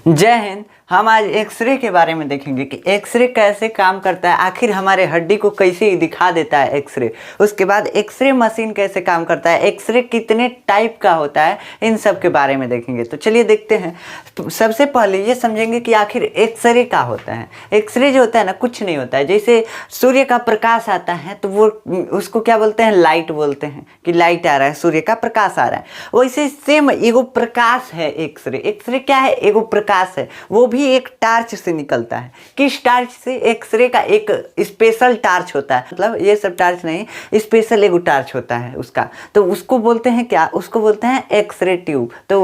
जय हिंद। हम आज एक्सरे के बारे में देखेंगे कि एक्सरे कैसे काम करता है, आखिर हमारे हड्डी को कैसे दिखा देता है एक्सरे। उसके बाद एक्सरे मशीन कैसे काम करता है, एक्सरे कितने टाइप का होता है, इन सब के बारे में देखेंगे। तो चलिए देखते हैं। तो सबसे पहले ये समझेंगे कि आखिर एक्सरे क्या होता है। एक्सरे जो होता है ना, कुछ नहीं होता है। जैसे सूर्य का प्रकाश आता है तो वो उसको क्या बोलते हैं, लाइट बोलते हैं कि लाइट आ रहा है, सूर्य का प्रकाश आ रहा है। वैसे सेम एगो प्रकाश है एक्सरे। एक्सरे क्या है, एगो प्रकाश है, वो भी एक टार्च से निकलता है। किस टार्च से? एक्सरे का एक स्पेशल टार्च होता है, मतलब ये सब टार्च नहीं, स्पेशल एगो टार्च होता है उसका। तो उसको बोलते हैं क्या, उसको बोलते हैं एक्सरे ट्यूब। तो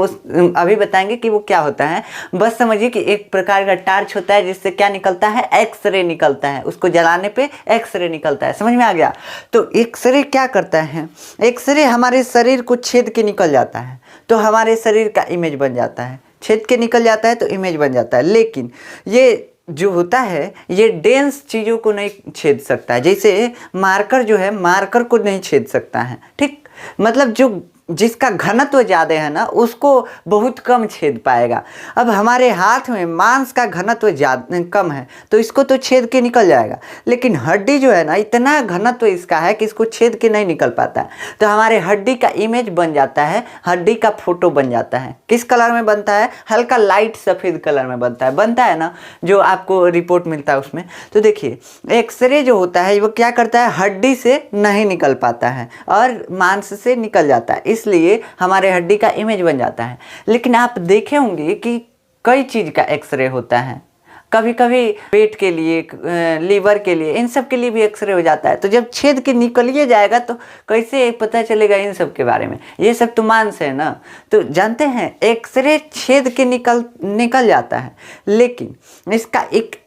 अभी बताएंगे कि वो क्या होता है। बस समझिए कि एक प्रकार का टार्च होता है जिससे क्या निकलता है, एक्सरे निकलता है। उसको जलाने पे एक्सरे निकलता है। समझ में आ गया? तो एक्सरे क्या करता है, एक्सरे हमारे शरीर को छेद के निकल जाता है तो हमारे शरीर का इमेज बन जाता है। छेद के निकल जाता है तो इमेज बन जाता है। लेकिन ये जो होता है ये डेंस चीज़ों को नहीं छेद सकता है। जैसे मार्कर जो है, मार्कर को नहीं छेद सकता है, ठीक। मतलब जो जिसका घनत्व ज़्यादा है ना, उसको बहुत कम छेद पाएगा। अब हमारे हाथ में मांस का घनत्व ज़्यादा कम है तो इसको तो छेद के निकल जाएगा, लेकिन हड्डी जो है ना, इतना घनत्व इसका है कि इसको छेद के नहीं निकल पाता है। तो हमारे हड्डी का इमेज बन जाता है, हड्डी का फोटो बन जाता है। किस कलर में बनता है? हल्का लाइट सफ़ेद कलर में बनता है ना, जो आपको रिपोर्ट मिलता है उसमें। तो देखिए, एक्सरे जो होता है वो क्या करता है, हड्डी से नहीं निकल पाता है और मांस से निकल जाता है, इसलिए हमारे हड्डी का इमेज बन जाता है। लेकिन आप देखे होंगे कि कई चीज़ का एक्सरे होता है। कभी कभी पेट के लिए, लीवर के लिए, इन सब के लिए भी एक्सरे हो जाता है। तो जब छेद के निकलिए जाएगा तो कैसे पता चलेगा इन सब के बारे में? ये सब तो मांस है ना। तो जानते हैं एक्सरे छेद के निकल जाता है, लेकिन इसका एक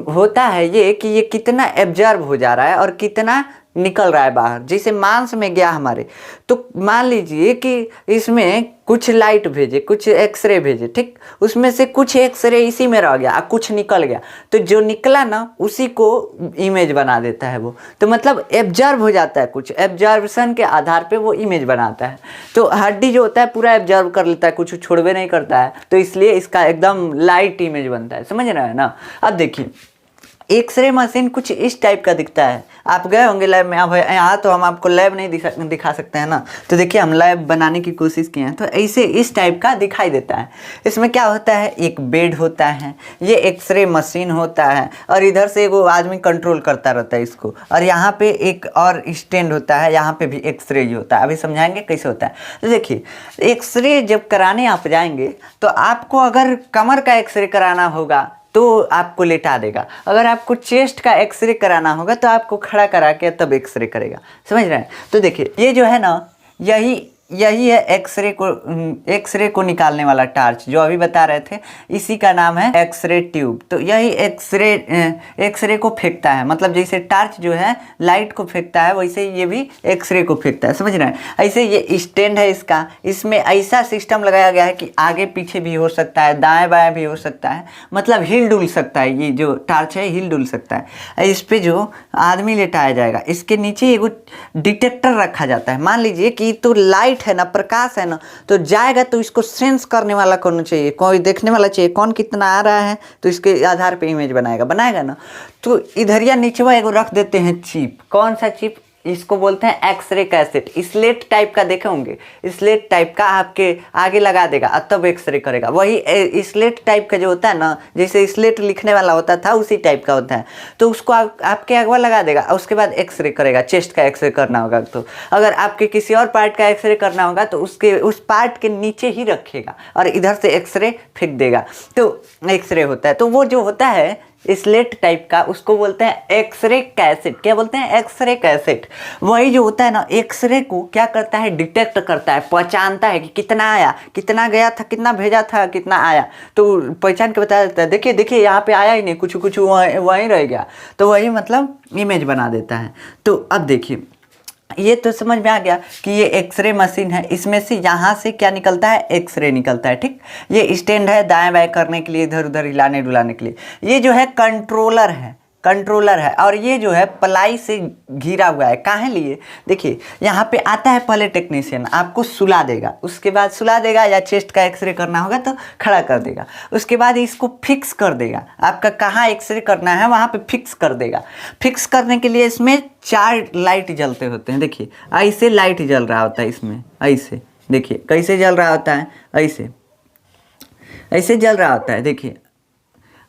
होता है ये कि ये कितना एब्जॉर्ब हो जा रहा है और कितना निकल रहा है बाहर। जैसे मांस में गया हमारे, तो मान लीजिए कि इसमें कुछ लाइट भेजे, कुछ एक्सरे भेजे, ठीक। उसमें से कुछ एक्सरे इसी में रह गया, कुछ निकल गया, तो जो निकला ना उसी को इमेज बना देता है वो। तो मतलब एब्जॉर्ब हो जाता है, कुछ एब्जॉर्बेशन के आधार पे वो इमेज बनाता है। तो हड्डी जो होता है पूरा एब्जॉर्ब कर लेता है, कुछ छोड़वे नहीं करता है, तो इसलिए इसका एकदम लाइट इमेज बनता है। समझ रहे हैं ना? अब देखिए, एक्सरे मशीन कुछ इस टाइप का दिखता है। आप गए होंगे लैब में। अब यहाँ तो हम आपको लैब नहीं दिखा सकते हैं ना, तो देखिए हम लैब बनाने की कोशिश किए हैं। तो ऐसे इस टाइप का दिखाई देता है। इसमें क्या होता है, एक बेड होता है, ये एक्सरे मशीन होता है, और इधर से वो आदमी कंट्रोल करता रहता है इसको, और यहाँ पे एक और स्टैंड होता है, यहाँ पे भी एक्सरे ही होता है। अभी समझाएंगे कैसे होता है। तो देखिए, एक्सरे जब कराने आप जाएंगे तो आपको अगर कमर का एक्सरे कराना होगा तो आपको लेटा देगा। अगर आपको चेस्ट का एक्सरे कराना होगा तो आपको खड़ा करा के तब एक्सरे करेगा। समझ रहे हैं? तो देखिए, ये जो है ना, यही है एक्सरे को निकालने वाला टार्च जो अभी बता रहे थे, इसी का नाम है एक्सरे ट्यूब। तो यही एक्सरे को फेंकता है। मतलब जैसे टार्च जो है लाइट को फेंकता है, वैसे ये भी एक्सरे को फेंकता है। समझ रहे हैं? ऐसे ये स्टैंड है इसका, इसमें ऐसा सिस्टम लगाया गया है कि आगे पीछे भी हो सकता है, दाएं बाएं भी हो सकता है, मतलब हिल डुल सकता है। ये जो टार्च है हिल डुल सकता है। इस पर जो आदमी लेटाया जाएगा, इसके नीचे एगो डिटेक्टर रखा जाता है। मान लीजिए कि तो लाइट है ना, प्रकाश है ना, तो जाएगा तो इसको सेंस करने वाला कौन चाहिए, कोई देखने वाला चाहिए, कौन कितना आ रहा है, तो इसके आधार पे इमेज बनाएगा ना। तो इधर या नीचे एगो रख देते हैं चिप। कौन सा चिप? इसको बोलते हैं एक्सरे कैसेट। स्लेट टाइप का देखे होंगे, स्लेट टाइप का आपके आगे लगा देगा और तब एक्सरे करेगा। वही स्लेट टाइप का जो होता है ना, जैसे स्लेट लिखने वाला होता था उसी टाइप का होता है। तो उसको आपके अगवा लगा देगा और उसके बाद एक्सरे करेगा। चेस्ट का एक्सरे करना होगा तो, अगर आपके किसी और पार्ट का एक्सरे करना होगा तो उस पार्ट के नीचे ही रखेगा और इधर से एक्सरे फेंक देगा, तो एक्सरे होता है। तो वो जो होता है स्लेट टाइप का, उसको बोलते हैं एक्सरे कैसेट। क्या बोलते हैं? X ray cassette. वही जो होता है ना, एक्सरे को क्या करता है, डिटेक्ट करता है, पहचानता है कि कितना आया, कितना गया था, कितना भेजा था, कितना आया, तो पहचान के बता देता है। देखिए यहाँ पे आया ही नहीं, कुछ वहीं रह गया, तो वही मतलब इमेज बना देता है। तो अब देखिए, ये तो समझ में आ गया कि ये एक्सरे मशीन है। इसमें से यहाँ से क्या निकलता है, एक्सरे निकलता है, ठीक। ये स्टैंड है दाएं बाएं करने के लिए, इधर उधर हिलाने डुलाने के लिए। ये जो है कंट्रोलर है, कंट्रोलर है और ये जो है प्लाई से घिरा हुआ है। काहे लिए, देखिए यहाँ पे आता है पहले टेक्नीशियन, आपको सुला देगा, उसके बाद सुला देगा या चेस्ट का एक्सरे करना होगा तो खड़ा कर देगा, उसके बाद इसको फिक्स कर देगा, आपका कहाँ एक्सरे करना है वहाँ पे फिक्स कर देगा। फिक्स करने के लिए इसमें 4 लाइट जलते होते हैं। देखिए ऐसे लाइट जल रहा होता है इसमें, ऐसे देखिए कैसे जल रहा होता है, ऐसे ऐसे जल रहा होता है। देखिए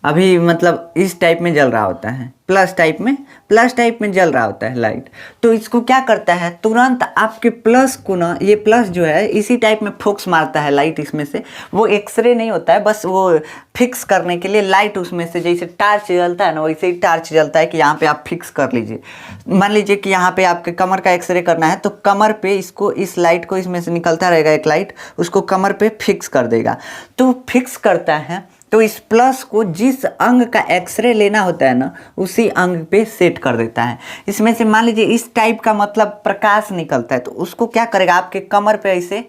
अभी मतलब इस टाइप में जल रहा होता है, प्लस टाइप में जल रहा होता है लाइट। तो इसको क्या करता है, तुरंत आपके प्लस को ना, ये प्लस जो है इसी टाइप में फोक्स मारता है लाइट इसमें से। वो एक्सरे नहीं होता है, बस वो फिक्स करने के लिए लाइट उसमें से, जैसे टार्च जलता है ना वैसे ही टार्च जलता है कि यहाँ पे आप फिक्स कर लीजिए। मान लीजिए कि यहाँ पे आपके कमर का एक्सरे करना है तो कमर पे इसको, इस लाइट को इसमें से निकलता रहेगा एक लाइट, उसको कमर पे फिक्स कर देगा। तो फिक्स करता है तो इस प्लस को जिस अंग का एक्सरे लेना होता है ना उसी अंग पे सेट कर देता है। इसमें से मान लीजिए इस टाइप का मतलब प्रकाश निकलता है तो उसको क्या करेगा, आपके कमर पे ऐसे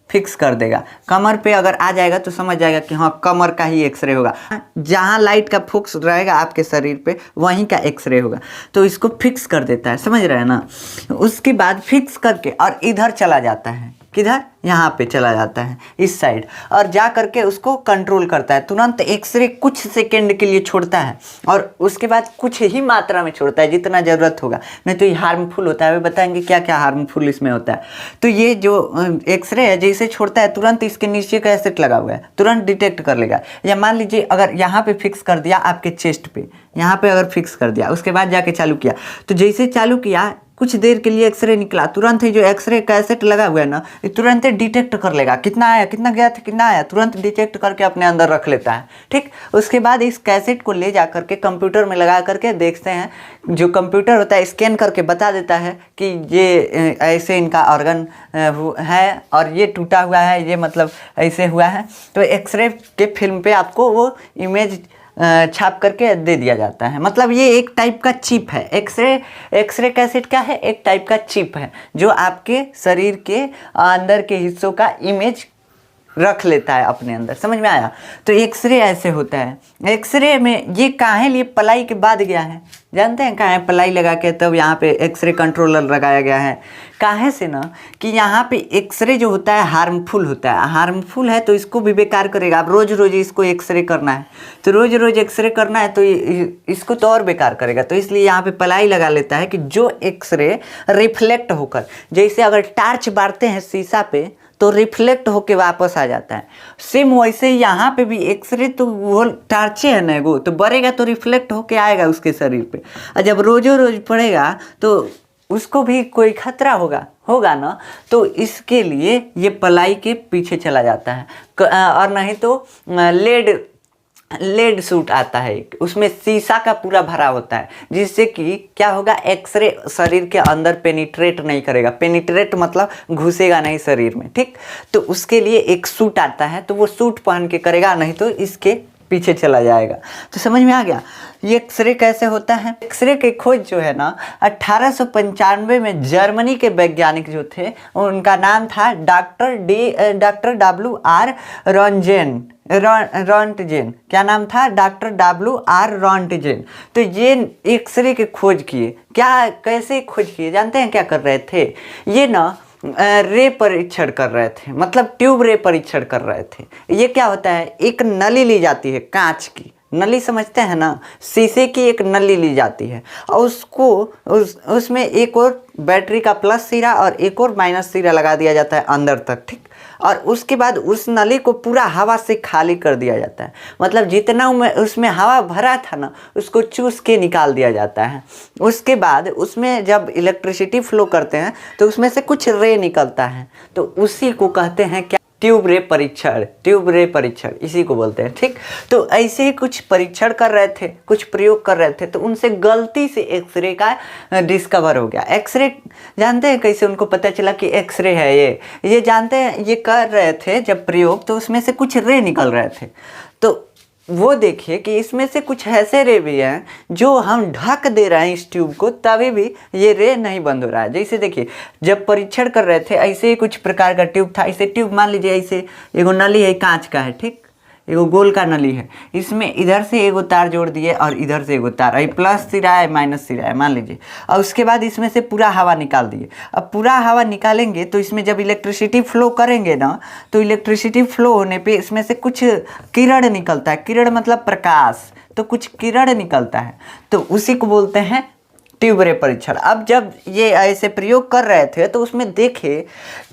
फिक्स कर देगा। कमर पे अगर आ जाएगा तो समझ जाएगा कि हाँ कमर का ही एक्सरे होगा। जहाँ लाइट का फोकस रहेगा आपके शरीर पे वहीं का एक्सरे होगा। तो इसको फिक्स कर देता है, समझ रहे हैं ना। उसके बाद फिक्स करके और इधर चला जाता है, किधर, यहाँ पे चला जाता है इस साइड, और जा करके उसको कंट्रोल करता है। तुरंत एक्सरे कुछ सेकंड के लिए छोड़ता है और उसके बाद कुछ ही मात्रा में छोड़ता है जितना ज़रूरत होगा, नहीं तो ये हार्मफुल होता है। वे बताएंगे क्या क्या हार्मफुल इसमें होता है। तो ये जो एक्सरे है जैसे छोड़ता है तुरंत इसके नीचे का कैसेट लगा हुआ है, तुरंत डिटेक्ट कर लेगा। या मान लीजिए अगर यहाँ पे फिक्स कर दिया आपके चेस्ट पे, यहाँ पे अगर फिक्स कर दिया उसके बाद जाके चालू किया, तो जैसे चालू किया कुछ देर के लिए एक्सरे निकला, तुरंत ही जो एक्सरे कैसेट लगा हुआ है ना ये तुरंत डिटेक्ट कर लेगा कितना आया, कितना गया था, कितना आया, तुरंत डिटेक्ट करके अपने अंदर रख लेता है। ठीक, उसके बाद इस कैसेट को ले जा करके कंप्यूटर में लगा करके देखते हैं, जो कंप्यूटर होता है स्कैन करके बता देता है कि ये ऐसे इनका ऑर्गन है और ये टूटा हुआ है, ये मतलब ऐसे हुआ है। तो एक्सरे के फिल्म पे आपको वो इमेज छाप करके दे दिया जाता है। मतलब ये एक टाइप का चिप है। एक्सरे कैसेट क्या है, एक टाइप का चिप है जो आपके शरीर के अंदर के हिस्सों का इमेज रख लेता है अपने अंदर। समझ में आया। तो एक्सरे ऐसे होता है। एक्सरे में ये काहे लिए पलाई के बाद गया है, जानते हैं काहे पलाई लगा के तब यहाँ पे एक्सरे कंट्रोलर लगाया गया है। काहे से ना कि यहाँ पे एक्सरे जो होता है हार्मफुल होता है, हार्मफुल है तो इसको भी बेकार करेगा। अब रोज़ रोज़ इसको एक्सरे करना है तो रोज़ रोज़ एक्सरे करना है तो इसको तो और बेकार करेगा। तो इसलिए यहाँ पे पलाई लगा लेता है कि जो एक्सरे रिफ्लेक्ट होकर, जैसे अगर टार्च बारते हैं शीशा पे तो रिफ्लेक्ट होके वापस आ जाता है, सेम वैसे ही यहाँ पे भी एक्सरे, तो वो टार्चे है ना वो तो बढ़ेगा तो रिफ्लेक्ट होके आएगा उसके शरीर पे। और जब रोज़ों रोज़ पड़ेगा तो उसको भी कोई खतरा होगा ना, तो इसके लिए ये पलाई के पीछे चला जाता है। और नहीं तो लेड सूट आता है, उसमें शीशा का पूरा भरा होता है, जिससे कि क्या होगा, एक्सरे शरीर के अंदर पेनिट्रेट नहीं करेगा। पेनिट्रेट मतलब घुसेगा नहीं शरीर में। ठीक, तो उसके लिए एक सूट आता है, तो वो सूट पहन के करेगा, नहीं तो इसके पीछे चला जाएगा। तो समझ में आ गया ये एक्सरे कैसे होता है। एक्सरे की खोज जो है ना 1895 में जर्मनी के वैज्ञानिक जो थे उनका नाम था डॉक्टर W.R. रॉन्टजेन। क्या नाम था, डॉक्टर W.R. रॉन्टजेन। तो ये एक्सरे की खोज किए। कैसे खोज किए जानते हैं, क्या कर रहे थे ये ना, रे परीक्षण कर रहे थे, मतलब ट्यूब रे परीक्षण कर रहे थे। ये क्या होता है, एक नली ली जाती है, कांच की नली समझते हैं ना, शीशे की एक नली ली जाती है और उसको उसमें एक और बैटरी का प्लस सिरा और एक और माइनस सिरा लगा दिया जाता है अंदर तक। ठीक, और उसके बाद उस नली को पूरा हवा से खाली कर दिया जाता है, मतलब जितना उसमें हवा भरा था ना उसको चूस के निकाल दिया जाता है। उसके बाद उसमें जब इलेक्ट्रिसिटी फ्लो करते हैं तो उसमें से कुछ रे निकलता है, तो उसी को कहते हैं क्या, ट्यूब रे परीक्षण इसी को बोलते हैं। ठीक, तो ऐसे ही कुछ परीक्षण कर रहे थे, कुछ प्रयोग कर रहे थे, तो उनसे गलती से एक्सरे का डिस्कवर हो गया। एक्सरे जानते हैं कैसे उनको पता चला कि एक्सरे है ये जानते हैं, ये कर रहे थे जब प्रयोग, तो उसमें से कुछ रे निकल रहे थे। तो वो देखिए कि इसमें से कुछ ऐसे रे भी हैं जो हम ढक दे रहे हैं इस ट्यूब को, तभी भी ये रे नहीं बंद हो रहा है। जैसे देखिए जब परीक्षण कर रहे थे ऐसे ही कुछ प्रकार का ट्यूब था। ऐसे ट्यूब मान लीजिए, ऐसे एगो नली है कांच का है, ठीक, एगो गोल का नली है, इसमें इधर से एगो तार जोड़ दिए और इधर से एगो तार, ये प्लस सिरा है माइनस सिरा है मान लीजिए, और उसके बाद इसमें से पूरा हवा निकाल दिए। अब पूरा हवा निकालेंगे तो इसमें जब इलेक्ट्रिसिटी फ्लो करेंगे ना, तो इलेक्ट्रिसिटी फ्लो होने पे इसमें से कुछ किरण निकलता है, किरण मतलब प्रकाश, तो कुछ किरण निकलता है, तो उसी को बोलते हैं ट्यूब रे परीक्षण। अब जब ये ऐसे प्रयोग कर रहे थे तो उसमें देखे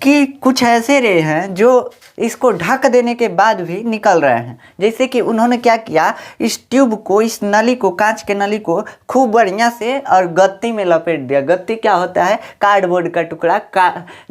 कि कुछ ऐसे रे हैं जो इसको ढक देने के बाद भी निकल रहे हैं। जैसे कि उन्होंने क्या किया, इस ट्यूब को, इस नली को, कांच के नली को खूब बढ़िया से और गत्ती में लपेट दिया। गत्ती क्या होता है, कार्डबोर्ड का टुकड़ा,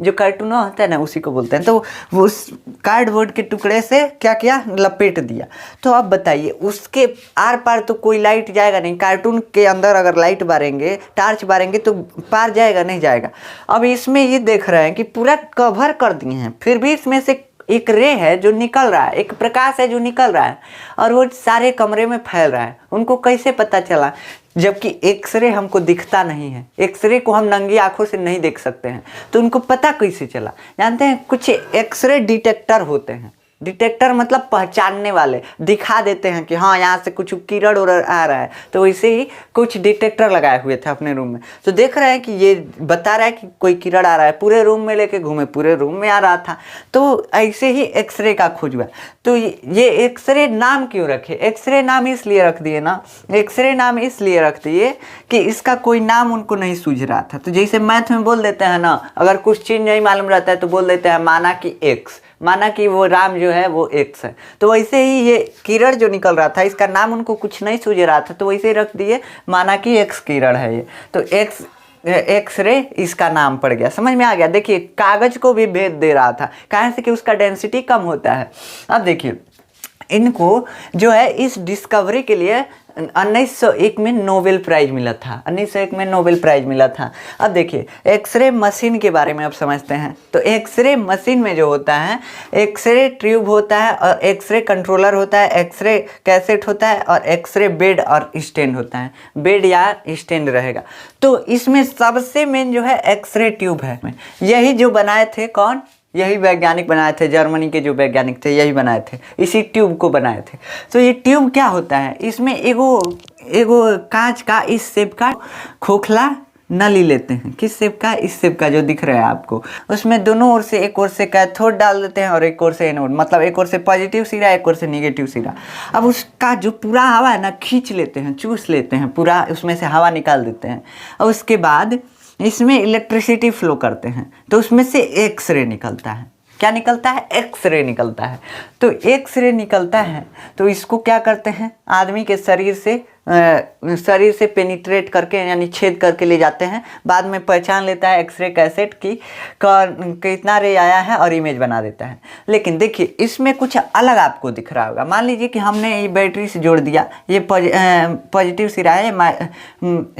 जो कार्टून होता है ना उसी को बोलते हैं। तो वो उस कार्डबोर्ड के टुकड़े से क्या किया, लपेट दिया। तो अब बताइए उसके आर पार तो कोई लाइट जाएगा नहीं। कार्टून के अंदर अगर लाइट बारेंगे, टार्च बारेंगे तो पार जाएगा नहीं जाएगा। अब इसमें ये देख रहे हैं कि पूरा कवर कर दिए हैं, फिर भी इसमें से एक रे है जो निकल रहा है, एक प्रकाश है जो निकल रहा है और वो सारे कमरे में फैल रहा है। उनको कैसे पता चला, जबकि एक्सरे हमको दिखता नहीं है, एक्सरे को हम नंगी आंखों से नहीं देख सकते हैं, तो उनको पता कैसे चला? जानते हैं, कुछ एक्सरे डिटेक्टर होते हैं। डिटेक्टर मतलब पहचानने वाले, दिखा देते हैं कि हाँ यहाँ से कुछ किरण उरण आ रहा है। तो वैसे ही कुछ डिटेक्टर लगाए हुए थे अपने रूम में, तो देख रहे हैं कि ये बता रहा है कि कोई किरण आ रहा है, पूरे रूम में लेके घूमे, पूरे रूम में आ रहा था। तो ऐसे ही एक्सरे का खोज हुआ। तो ये एक्सरे नाम क्यों रखे? एक्सरे नाम इसलिए रख दिए ना, एक्सरे नाम इसलिए रख दिए कि इसका कोई नाम उनको नहीं सूझ रहा था। तो जैसे मैथ में बोल देते हैं ना, अगर कुछ चीज़ नहीं मालूम रहता है तो बोल देते हैं माना कि एक्स, माना कि वो राम जो है वो एक्स है। तो वैसे ही ये किरण जो निकल रहा था, इसका नाम उनको कुछ नहीं सूझ रहा था, तो वैसे ही रख दिए माना कि एक्स किरण है ये, तो एक्सरे इसका नाम पड़ गया। समझ में आ गया? देखिए कागज को भी भेद दे रहा था, कारण से कि उसका डेंसिटी कम होता है। अब देखिए इनको जो है इस डिस्कवरी के लिए 1901 में नोबेल प्राइज मिला था, 1901 में नोबेल प्राइज मिला था। अब देखिए एक्सरे मशीन के बारे में अब समझते हैं। तो एक्सरे मशीन में जो होता है, एक्सरे ट्यूब होता है और एक्सरे कंट्रोलर होता है, एक्सरे कैसेट होता है और एक्सरे बेड और स्टैंड होता है, बेड या स्टैंड रहेगा। तो इसमें सबसे मेन जो है एक्सरे ट्यूब है। यही जो बनाए थे कौन, यही वैज्ञानिक बनाए थे, जर्मनी के जो वैज्ञानिक थे यही बनाए थे, इसी ट्यूब को बनाए थे। तो ये ट्यूब क्या होता है, इसमें एगो कांच का इस शेप का खोखला नली लेते हैं। किस शेप का? इस शेप का जो दिख रहा है आपको। उसमें दोनों ओर से, एक ओर से कैथोड डाल देते हैं और एक ओर से एनोड, मतलब एक ओर से पॉजिटिव सिरा, एक ओर से निगेटिव सिरा। अब उसका जो पूरा हवा है ना खींच लेते हैं, चूस लेते हैं, पूरा उसमें से हवा निकाल देते हैं और उसके बाद इसमें इलेक्ट्रिसिटी फ्लो करते हैं, तो उसमें से एक्सरे निकलता है। क्या निकलता है? एक्सरे निकलता है। तो एक्सरे निकलता है तो इसको क्या करते हैं, आदमी के शरीर से पेनिट्रेट करके यानी छेद करके ले जाते हैं। बाद में पहचान लेता है एक्सरे कैसेट की कितना रे आया है और इमेज बना देता है। लेकिन देखिए इसमें कुछ अलग आपको दिख रहा होगा। मान लीजिए कि हमने ये बैटरी से जोड़ दिया, ये पॉजिटिव सिरा है,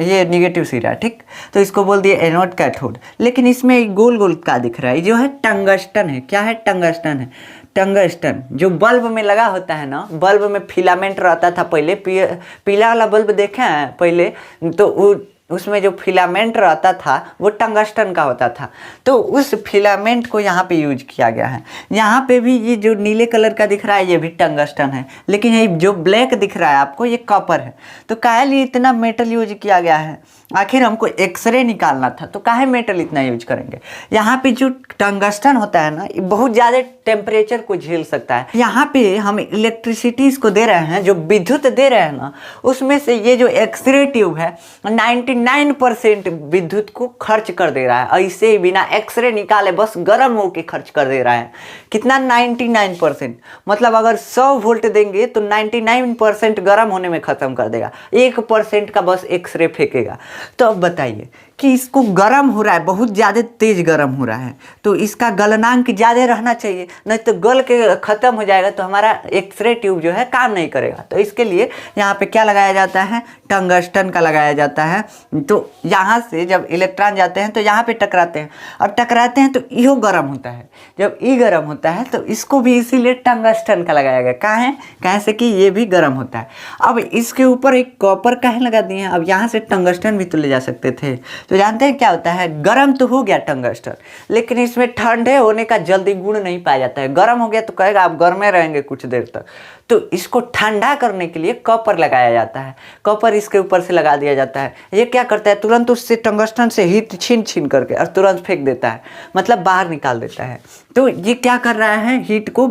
ये निगेटिव सिरा है, ठीक। तो इसको बोल दिया एनोड कैथोड। लेकिन इसमें गोल गोल का दिख रहा है, जो है टंगस्टन है। क्या है? टंगस्टन है। टंगस्टन जो बल्ब में लगा होता है ना, बल्ब में फिलामेंट रहता था पहले, पीला वाला बल्ब देखे हैं पहले, तो उसमें जो फिलामेंट रहता था वो टंगस्टन का होता था। तो उस फिलामेंट को यहाँ पे यूज किया गया है। यहाँ पे भी ये जो नीले कलर का दिख रहा है ये भी टंगस्टन है, लेकिन ये जो ब्लैक दिख रहा है आपको ये कॉपर है। तो काहे लिए इतना मेटल यूज किया गया है? आखिर हमको एक्सरे निकालना था, तो काहे मेटल इतना यूज करेंगे? यहाँ पे जो टंगस्टन होता है ना, ये बहुत ज़्यादा टेम्परेचर को झेल सकता है। यहाँ पे हम इलेक्ट्रिसिटी इसको दे रहे हैं, जो विद्युत दे रहे हैं ना, उसमें से ये जो एक्सरे ट्यूब है 99% विद्युत को खर्च कर दे रहा है। ऐसे ही बिना एक्सरे निकाले बस गर्म होके खर्च कर दे रहा है। कितना? 99%। मतलब अगर 100 वोल्ट देंगे तो 99% गर्म होने में ख़त्म कर देगा, 1% का बस एक्सरे फेंकेगा। तो अब बताइए कि इसको गर्म हो रहा है, बहुत ज़्यादा तेज गर्म हो रहा है, तो इसका गलनांक ज़्यादा रहना चाहिए, नहीं तो गल के ख़त्म हो जाएगा तो हमारा एक्सरे ट्यूब जो है काम नहीं करेगा। तो इसके लिए यहाँ पे क्या लगाया जाता है? टंगस्टन का लगाया जाता है। तो यहाँ से जब इलेक्ट्रॉन जाते हैं तो यहाँ पे टकराते हैं, अब टकराते हैं तो इहो गर्म होता है। जब ये गर्म होता है तो इसको भी इसीलिए टंगस्टन का लगाया गया। कहाँ है? कहाँ से कि ये भी गर्म होता है। अब इसके ऊपर एक कॉपर काहे लगा दिए हैं? अब यहाँ से टंगस्टन भी तो ले जा सकते थे। तो जानते हैं क्या होता है, गर्म तो हो गया टंगस्टन, लेकिन इसमें ठंडे होने का जल्दी गुण नहीं पाया जाता है। गर्म हो गया तो कहेगा आप गर्म में रहेंगे कुछ देर तक, तो इसको ठंडा करने के लिए कॉपर लगाया जाता है, कॉपर इसके ऊपर से लगा दिया जाता है। ये क्या करता है, तुरंत उससे टंगस्टन से हीट छीन छीन करके और तुरंत फेंक देता है, मतलब बाहर निकाल देता है। तो ये क्या कर रहा है, हीट को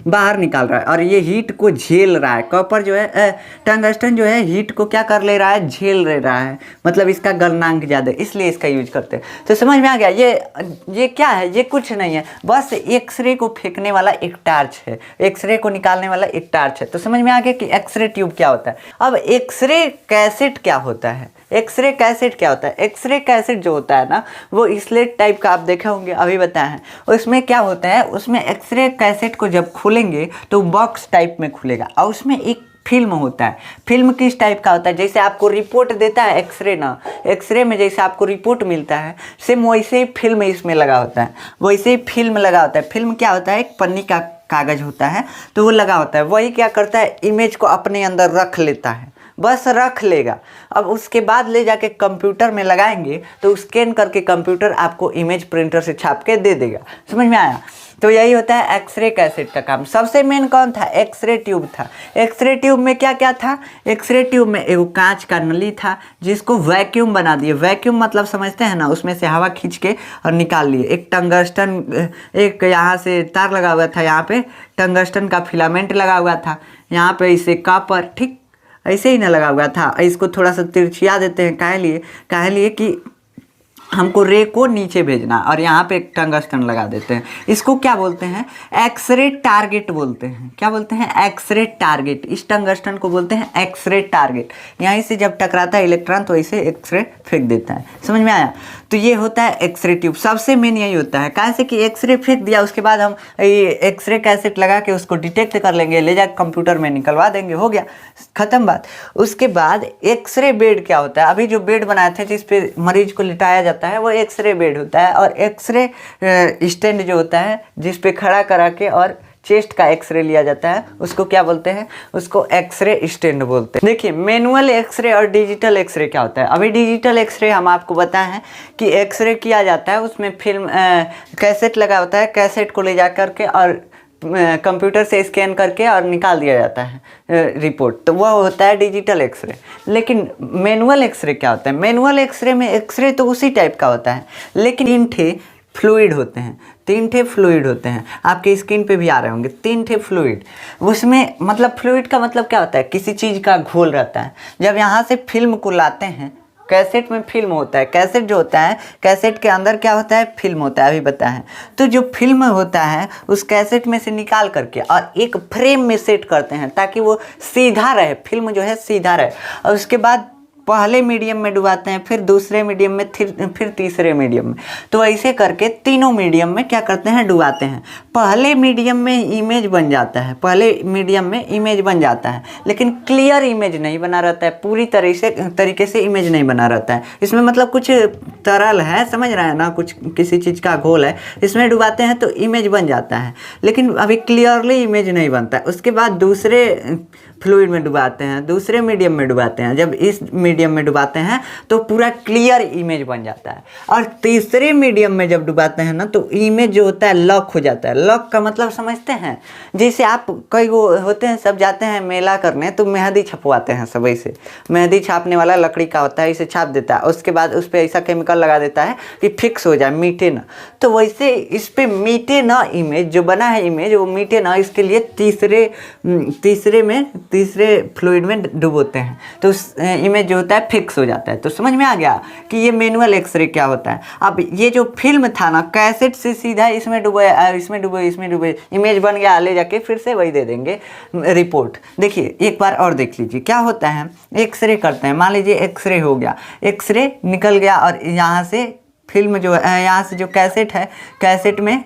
बाहर निकाल रहा है और ये हीट को झेल रहा है। कॉपर जो है, टंगस्टन जो है हीट को क्या कर ले रहा है, झेल ले रहा है, मतलब इसका गलनांक ज़्यादा है, इसलिए इसका यूज करते हैं। तो समझ में आ गया। ये क्या है, ये कुछ नहीं है, बस एक्सरे को फेंकने वाला एक टार्च है, एक्सरे को निकालने वाला एक टार्च है। तो समझ में आ गया कि एक्सरे ट्यूब क्या होता है। अब एक्सरे कैसेट क्या होता है, एक्सरे कैसेट क्या होता है। एक्सरे कैसेट जो होता है ना, वो स्लेट टाइप का आप देखे होंगे, अभी बताए हैं। उसमें क्या होता है, उसमें एक्सरे कैसेट को जब खोलेंगे तो बॉक्स टाइप में खुलेगा और उसमें एक फिल्म होता है। फिल्म किस टाइप का होता है, जैसे आपको रिपोर्ट देता है एक्सरे ना, एक्सरे में जैसे आपको रिपोर्ट मिलता है, सेम वैसे ही फिल्म इसमें लगा होता है, वैसे ही फिल्म लगा होता है। फिल्म क्या होता है, एक पन्नी का कागज़ होता है, तो वो लगा होता है। वही क्या करता है, इमेज को अपने अंदर रख लेता है, बस रख लेगा। अब उसके बाद ले जाके कंप्यूटर में लगाएंगे तो स्कैन करके कंप्यूटर आपको इमेज प्रिंटर से छाप के दे देगा। समझ में आया। तो यही होता है एक्सरे कैसेट का काम। सबसे मेन कौन था, एक्सरे ट्यूब था। एक्सरे ट्यूब में क्या क्या था, एक्सरे ट्यूब में एक कांच का नली था जिसको वैक्यूम बना दिए। वैक्यूम मतलब समझते हैं ना, उसमें से हवा खींच के और निकाल लिए। एक टंगस्टन, एक यहाँ से तार लगा हुआ था, यहाँ पे टंगस्टन का फिलामेंट लगा हुआ था, यहाँ पे इसे कॉपर, ठीक ऐसे ही ना लगा हुआ था। इसको थोड़ा सा तिरछिया देते हैं, काहे लिए कि हमको रे को नीचे भेजना, और यहाँ पे एक टंगस्टन लगा देते हैं। इसको क्या बोलते हैं, एक्सरे टारगेट बोलते हैं। क्या बोलते हैं, एक्सरे टारगेट। इस टंगस्टन को बोलते हैं एक्सरे टारगेट। यहीं से जब टकराता है इलेक्ट्रॉन तो इसे एक्सरे फेंक देता है। समझ में आया। तो ये होता है एक्सरे ट्यूब। सबसे मेन यही होता है, कैसे कि एक्सरे फेंक दिया, उसके बाद हम ये एक्सरे कैसेट लगा के उसको डिटेक्ट कर लेंगे, ले जाकर कंप्यूटर में निकलवा देंगे, हो गया, ख़त्म बात। उसके बाद एक्सरे बेड क्या होता है, अभी जो बेड बनाए थे जिस पे मरीज को लिटाया जाता है वो एक्सरे बेड होता है। और एक्सरे स्टैंड जो होता है जिस पे खड़ा करा के और चेस्ट का एक्सरे लिया जाता है, उसको क्या बोलते हैं, उसको एक्सरे स्टैंड बोलते हैं। देखिए मैनुअल एक्सरे और डिजिटल एक्सरे क्या होता है। अभी डिजिटल एक्सरे हम आपको बताए हैं कि एक्सरे किया जाता है, उसमें फिल्म कैसेट लगा होता है, कैसेट को ले जा करके और कंप्यूटर से स्कैन करके और निकाल दिया जाता है रिपोर्ट, तो वह होता है डिजिटल एक्सरे। लेकिन मैनुअल एक्सरे क्या होता है, मैनुअल एक्सरे में एक्सरे तो उसी टाइप का होता है, लेकिन 3 ठे फ्लूइड होते हैं, 3 ठे फ्लूइड होते हैं, आपके स्क्रीन पे भी आ रहे होंगे 3 ठे फ्लूइड। उसमें मतलब फ्लूइड का मतलब क्या होता है, किसी चीज़ का घोल रहता है। जब यहाँ से फिल्म को लाते हैं, कैसेट में फिल्म होता है, कैसेट जो होता है, कैसेट के अंदर क्या होता है, फिल्म होता है, अभी बताया है। तो जो फिल्म होता है उस कैसेट में से निकाल करके और एक फ्रेम में सेट करते हैं ताकि वो सीधा रहे, फिल्म जो है सीधा रहे। और उसके बाद पहले मीडियम में डुबाते हैं, फिर दूसरे मीडियम में, फिर तीसरे मीडियम में। तो ऐसे करके तीनों मीडियम में क्या करते हैं, डुबाते हैं। पहले मीडियम में इमेज बन जाता है, पहले मीडियम में इमेज बन जाता है, लेकिन क्लियर इमेज नहीं बना रहता है, पूरी तरीके से इमेज नहीं बना रहता है। इसमें मतलब कुछ तरल है, समझ रहे हैं ना, कुछ किसी चीज़ का घोल है, इसमें डुबाते हैं तो इमेज बन जाता है, लेकिन अभी क्लियरली इमेज नहीं बनता है। उसके बाद दूसरे फ्लूइड में डुबाते हैं, दूसरे मीडियम में डुबाते हैं। जब इस मीडियम में डुबाते हैं तो पूरा क्लियर इमेज बन जाता है। और तीसरे मीडियम में जब डुबाते हैं ना तो इमेज जो होता है लॉक हो जाता है। लॉक का मतलब समझते हैं, जैसे आप कई वो होते हैं, सब जाते हैं मेला करने तो मेहंदी छपवाते हैं, सब ऐसे मेहंदी छापने वाला लकड़ी का होता है, इसे छाप देता है, उसके बाद उस पर ऐसा केमिकल लगा देता है कि फिक्स हो जाए, मीटे ना। तो वैसे इस पर मीटे ना, इमेज जो बना है इमेज वो मीटे ना, इसके लिए तीसरे फ्लूइड में डुबोते हैं तो उस इमेज जो होता है फिक्स हो जाता है। तो समझ में आ गया कि ये मैनुअल एक्सरे क्या होता है। अब ये जो फिल्म था ना, कैसेट से सीधा इसमें डुबे, इमेज बन गया, ले जाके फिर से वही दे देंगे रिपोर्ट। देखिए एक बार और देख लीजिए क्या होता है। एक्सरे करते हैं, मान लीजिए एक्सरे हो गया, एक्सरे निकल गया और यहाँ से फिल्म जो है, यहाँ से जो कैसेट है, कैसेट में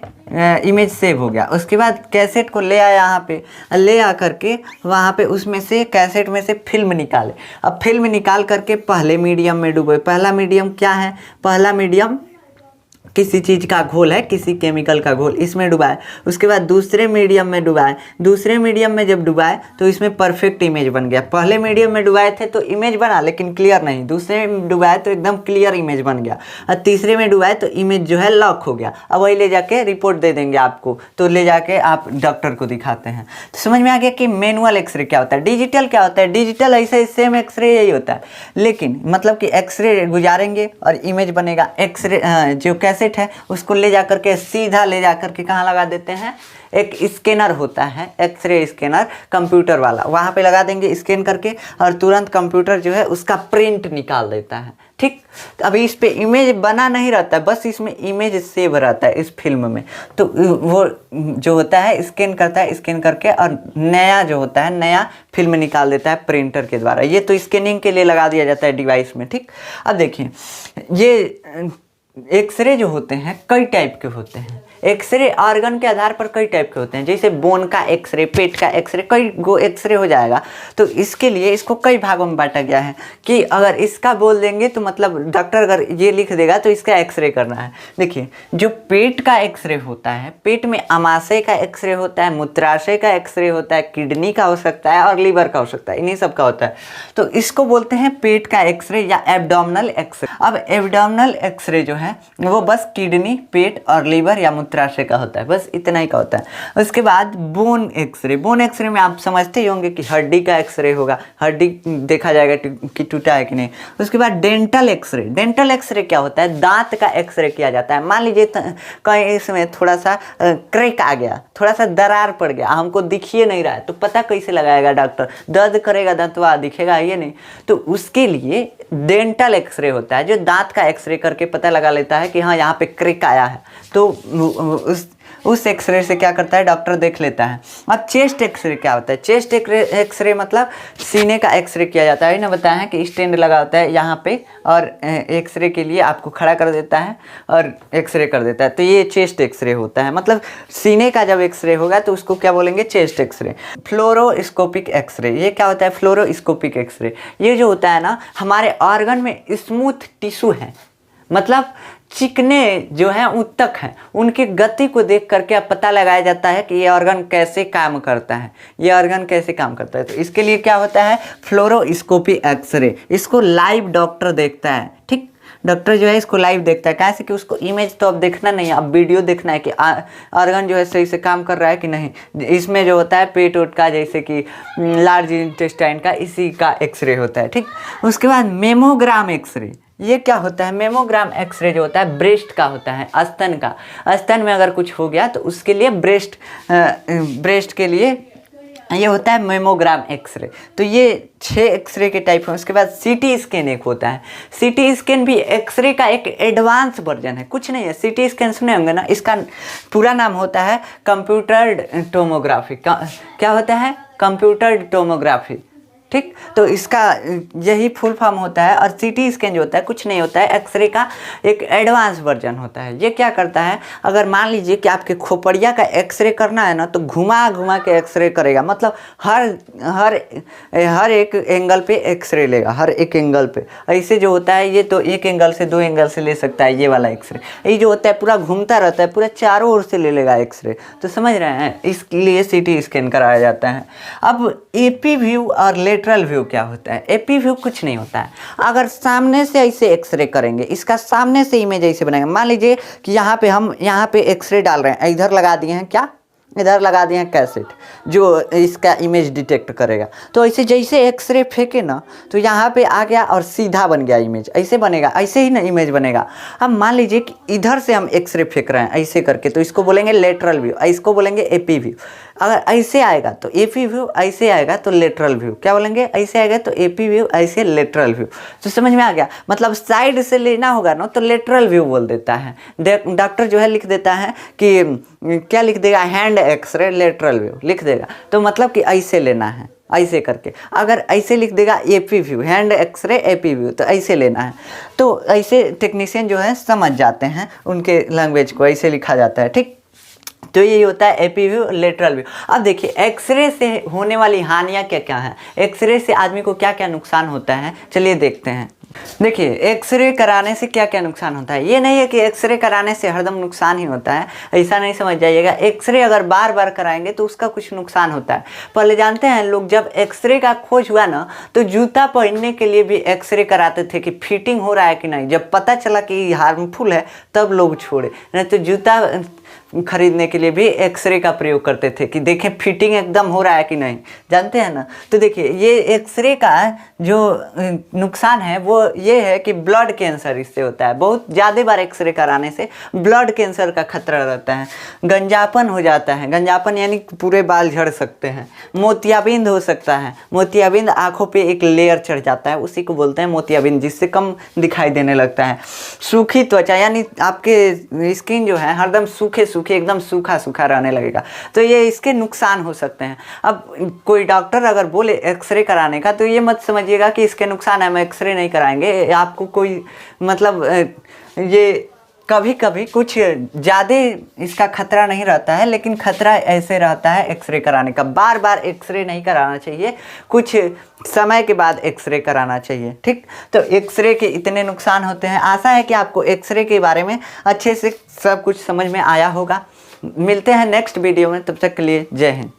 इमेज सेव हो गया। उसके बाद कैसेट को ले आया, यहाँ पे ले आ करके वहाँ पे उसमें से कैसेट में से फिल्म निकाले। अब फिल्म निकाल करके पहले मीडियम में डूबे। पहला मीडियम क्या है, पहला मीडियम किसी चीज़ का घोल है, किसी केमिकल का घोल, इसमें डुबाए, उसके बाद दूसरे मीडियम में डुबाए, दूसरे मीडियम में जब डुबाए तो इसमें परफेक्ट इमेज बन गया। पहले मीडियम में डुबाए थे तो इमेज बना लेकिन क्लियर नहीं, दूसरे में डुबाए तो एकदम क्लियर इमेज बन गया, और तीसरे में डुबाए तो इमेज जो है लॉक हो गया। अब वही ले जाके रिपोर्ट दे देंगे आपको, तो ले जाके आप डॉक्टर को दिखाते हैं। तो समझ में आ गया कि मैनुअल एक्सरे क्या होता है, डिजिटल क्या होता है। डिजिटल ऐसे सेम एक्सरे यही होता है, लेकिन मतलब कि एक्सरे गुजारेंगे और इमेज बनेगा। एक्सरे जो कैसेट है उसको ले जाकर के सीधा ले जाकर के कहाँ लगा देते हैं, एक स्कैनर होता है, एक्सरे स्कैनर कंप्यूटर वाला, वहाँ पे लगा देंगे स्कैन करके, और तुरंत कंप्यूटर जो है उसका प्रिंट निकाल देता है। ठीक, अभी इस पे इमेज बना नहीं रहता है, बस इसमें इमेज सेव रहता है इस फिल्म में। तो वो जो होता है स्कैन करता है, स्कैन करके और नया जो होता है नया फिल्म निकाल देता है प्रिंटर के द्वारा। ये तो स्कैनिंग के लिए लगा दिया जाता है डिवाइस में। ठीक, अब देखिए ये एक्सरे जो होते हैं कई टाइप के होते हैं। एक्सरे ऑर्गन के आधार पर कई टाइप के होते हैं, जैसे बोन का एक्सरे, पेट का एक्सरे, कई गो एक्सरे हो जाएगा। तो इसके लिए इसको कई भागों में बांटा गया है कि अगर इसका बोल देंगे तो मतलब डॉक्टर अगर ये लिख देगा तो इसका एक्सरे करना है। देखिए जो पेट का एक्सरे होता है, पेट में आमाशय का एक्सरे होता है, मूत्राशय का एक्सरे होता है, किडनी का हो सकता है और लीवर का हो सकता है, इन्हीं सब का होता है। तो इसको बोलते हैं पेट का एक्सरे या एब्डोमिनल एक्सरे। अब एब्डोमिनल एक्सरे जो है वो बस किडनी, पेट और लीवर या मूत्राशय का होता है, बस इतना ही का होता है। उसके बाद बोन एक्सरे, बोन एक्सरे में आप समझते ही होंगे कि हड्डी का एक्सरे होगा, हड्डी देखा जाएगा कि टूटा है कि नहीं। उसके बाद डेंटल एक्सरे, डेंटल एक्सरे क्या होता है, दांत का एक्सरे किया जाता है। मान लीजिए कहीं इसमें थोड़ा सा क्रैक आ गया, थोड़ा सा दरार पड़ गया, हमको दिखिए नहीं रहा है, तो पता कैसे लगाएगा डॉक्टर, दर्द करेगा दांतवा, दिखेगा ये नहीं। तो उसके लिए डेंटल एक्सरे होता है, जो दांत का एक्सरे करके पता लगा लेता है कि हाँ यहाँ पे क्रैक आया है, तो उस एक्सरे से क्या करता है डॉक्टर देख लेता है। अब चेस्ट एक्सरे क्या होता है, चेस्ट एक्सरे मतलब सीने का एक्सरे किया जाता है ना, बताया है कि स्टैंड लगा होता है यहाँ पे और एक्सरे के लिए आपको खड़ा कर देता है और एक्सरे कर देता है, तो ये चेस्ट एक्सरे होता है। मतलब सीने का जब एक्सरे होगा तो उसको क्या बोलेंगे, चेस्ट एक्सरे। फ्लोरोस्कोपिक एक्सरे, ये क्या होता है, फ्लोरोस्कोपिक एक्सरे ये जो होता है ना, हमारे ऑर्गन में स्मूथ टिश्यू है, मतलब चिकने जो हैं ऊतक हैं, उनकी गति को देख करके अब पता लगाया जाता है कि ये ऑर्गन कैसे काम करता है, ये ऑर्गन कैसे काम करता है। तो इसके लिए क्या होता है, फ्लोरोस्कोपी एक्सरे, इसको लाइव डॉक्टर देखता है। ठीक, डॉक्टर जो है इसको लाइव देखता है, कैसे कि उसको इमेज तो अब देखना नहीं है, अब वीडियो देखना है कि ऑर्गन जो है सही से काम कर रहा है कि नहीं। इसमें जो होता है पेट उट का, जैसे कि लार्ज इंटेस्टाइन का, इसी का एक्सरे होता है। ठीक, उसके बाद मेमोग्राम एक्सरे, ये क्या होता है, मेमोग्राम एक्सरे जो होता है ब्रेस्ट का होता है, स्तन का। स्तन में अगर कुछ हो गया तो उसके लिए ब्रेस्ट के लिए ये होता है मेमोग्राम एक्सरे। तो ये 6 एक्सरे के टाइप हैं। उसके बाद सीटी स्कैन एक होता है, सीटी स्कैन भी एक्सरे का एक एडवांस वर्जन है, कुछ नहीं है। सीटी स्कैन सुने होंगे ना, इसका पूरा नाम होता है कंप्यूटर्ड टोमोग्राफी। क्या होता है, कंप्यूटर्ड टोमोग्राफी। ठीक, तो इसका यही फुल फॉर्म होता है। और सीटी स्कैन जो होता है कुछ नहीं होता है, एक्सरे का एक एडवांस वर्जन होता है। ये क्या करता है, अगर मान लीजिए कि आपके खोपड़िया का एक्सरे करना है ना, तो घुमा घुमा के एक्सरे करेगा, मतलब हर एक एंगल पे एक्सरे लेगा, हर एक एंगल पे। ऐसे जो होता है ये तो एक एंगल से 2 एंगल से ले सकता है, ये वाला एक्सरे। ये जो होता है पूरा घूमता रहता है, पूरा चारों ओर से ले लेगा एक्सरे। तो समझ रहे हैं, इसलिए सीटी स्कैन कराया जाता है। अब एपी व्यू और लेटरल व्यू क्या होता है, एपी व्यू कुछ नहीं होता है। अगर सामने से ऐसे एक्सरे करेंगे, इसका सामने से इमेज ऐसे बनेगा। मान लीजिए कि यहाँ पे हम यहाँ पे एक्सरे डाल रहे हैं, इधर लगा दिए हैं, क्या इधर लगा दिए हैं कैसेट जो इसका इमेज डिटेक्ट करेगा। तो ऐसे जैसे एक्सरे फेंके ना, तो यहाँ पे आ गया और सीधा बन गया इमेज, ऐसे बनेगा, ऐसे ही ना इमेज बनेगा। अब मान लीजिए कि इधर से हम एक्सरे फेंक रहे हैं ऐसे करके, तो इसको बोलेंगे लेटरल व्यू, इसको बोलेंगे एपी व्यू। अगर ऐसे आएगा तो एपी व्यू, ऐसे आएगा तो लेटरल व्यू। क्या बोलेंगे, ऐसे आएगा तो एपी व्यू, ऐसे लेटरल व्यू। तो समझ में आ गया, मतलब साइड से लेना होगा ना तो लेटरल व्यू बोल देता है। डॉक्टर जो है लिख देता है कि क्या लिख देगा, हैंड एक्सरे लेटरल व्यू लिख देगा, तो मतलब कि ऐसे लेना है, ऐसे करके। अगर ऐसे लिख देगा AP view, hand X ray AP view, तो ऐसे लेना है। तो ऐसे टेक्नीशियन जो है समझ जाते हैं, उनके लैंग्वेज को ऐसे लिखा जाता है। ठीक, तो ये होता है एपी व्यू, लेटरल व्यू। अब देखिए एक्सरे से होने वाली हानियाँ क्या क्या हैं, एक्सरे से आदमी को क्या क्या नुकसान होता है, चलिए देखते हैं। देखिए, एक्सरे कराने से क्या क्या नुकसान होता है। ये नहीं है कि एक्सरे कराने से हरदम नुकसान ही होता है, ऐसा नहीं समझ जाइएगा। एक्सरे अगर बार बार कराएंगे तो उसका कुछ नुकसान होता है। पहले जानते हैं लोग, जब एक्सरे का खोज हुआ ना, तो जूता पहनने के लिए भी एक्सरे कराते थे कि फिटिंग हो रहा है कि नहीं। जब पता चला कि हार्मफुल है तब लोग छोड़े, नहीं तो जूता खरीदने के लिए भी एक्सरे का प्रयोग करते थे कि देखें फिटिंग एकदम हो रहा है कि नहीं, जानते हैं ना। तो देखिए, ये एक्सरे का जो नुकसान है वो ये है कि ब्लड कैंसर इससे होता है। बहुत ज़्यादा बार एक्सरे कराने से ब्लड कैंसर का खतरा रहता है। गंजापन हो जाता है, गंजापन यानी पूरे बाल झड़ सकते हैं। मोतियाबिंद हो सकता है, मोतियाबिंद आँखों पे एक लेयर चढ़ जाता है, उसी को बोलते हैं मोतियाबिंद, जिससे कम दिखाई देने लगता है। सूखी त्वचा यानी आपके स्किन जो है हरदम सूखे सूखे एकदम सूखा सूखा रहने लगेगा, तो ये इसके नुकसान हो सकते हैं। अब कोई डॉक्टर अगर बोले एक्सरे कराने का, तो ये मत समझिएगा कि इसके नुकसान है, हम एक्सरे नहीं कराएंगे। आपको कोई मतलब ये कभी कभी कुछ ज़्यादा इसका खतरा नहीं रहता है, लेकिन खतरा ऐसे रहता है एक्सरे कराने का। बार बार एक्सरे नहीं कराना चाहिए, कुछ समय के बाद एक्सरे कराना चाहिए, ठीक। तो एक्सरे के इतने नुकसान होते हैं। आशा है कि आपको एक्सरे के बारे में अच्छे से सब कुछ समझ में आया होगा। मिलते हैं नेक्स्ट वीडियो में, तब तक के लिए जय हिंद।